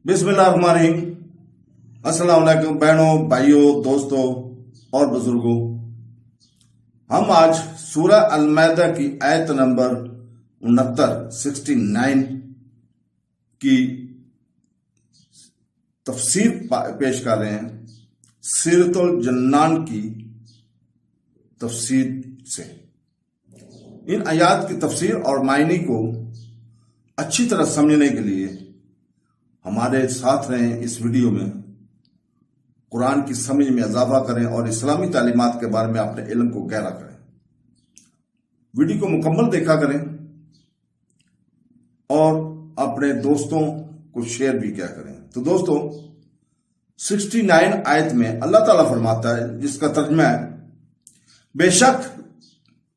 बिस्मिल्लाहिर्रहमानिर्रहीम। अस्सलाम वालेकुम बहनों, भाइयों, दोस्तों और बुजुर्गों। हम आज सूरह अल-माइदा की आयत नंबर 69 की तफसीर पेश कर रहे हैं सीरतुल जन्नान की तफसीर से। इन आयात की तफसीर और मायने को अच्छी तरह समझने के लिए हमारे साथ रहें। इस वीडियो में कुरान की समझ में इजाफा करें और इस्लामी तालीमात के बारे में अपने इल्म को गहरा करें। वीडियो को मुकम्मल देखा करें और अपने दोस्तों को शेयर भी किया करें। तो दोस्तों, 69 आयत में अल्लाह ताला फरमाता है, जिसका तर्जुमा है, बेशक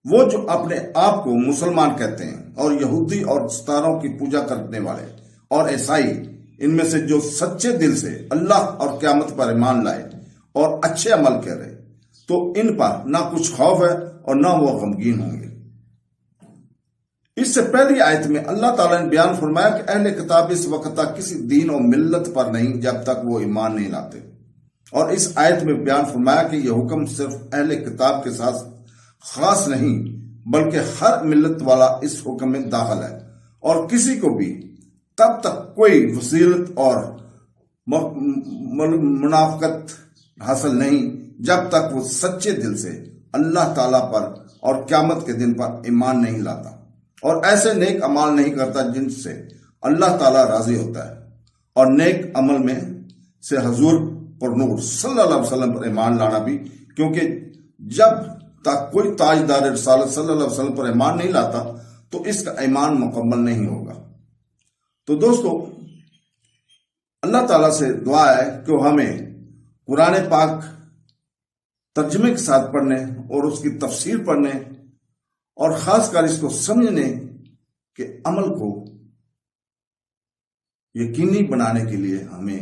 वो जो अपने आप को मुसलमान कहते हैं और यहूदी और सितारों की पूजा करने वाले और ईसाई, इनमें से जो सच्चे दिल से अल्लाह और क़यामत पर ईमान लाए और अच्छे अमल करे, तो इन पर ना कुछ खौफ है और ना वो गमगीन होंगे। इससे पहली आयत में अल्लाह ताला ने बयान फरमाया कि अहले किताब इस वक्त तक किसी दीन और मिल्लत पर नहीं जब तक वो ईमान नहीं लाते। और इस आयत में बयान फरमाया कि यह हुक्म सिर्फ अहले किताब के साथ खास नहीं बल्कि हर मिल्लत वाला इस हुक्म में दाखिल है। और किसी को भी तब तक कोई वसीलत और मुनाफकत हासिल नहीं जब तक वो सच्चे दिल से अल्लाह ताला पर और क़यामत के दिन पर ईमान नहीं लाता और ऐसे नेक अमाल नहीं करता जिनसे अल्लाह ताला राजी होता है। और नेक अमल में से हजूर पर नूर सल्लल्लाहु अलैहि वसल्लम पर ईमान लाना भी, क्योंकि जब तक कोई ताजदार रिसालत सल्लल्लाहु अलैहि वसल्लम पर ईमान नहीं लाता तो इसका ईमान मुकम्मल नहीं होगा। तो दोस्तों, अल्लाह ताला से दुआ है कि वो हमें कुरान पाक तर्जुमे के साथ पढ़ने और उसकी तफसीर पढ़ने और खासकर इसको समझने के अमल को यकीनी बनाने के लिए हमें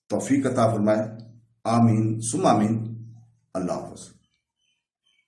तौफीक अता फरमाए। आमीन सुम आमीन। अल्लाह हाफ़िज़।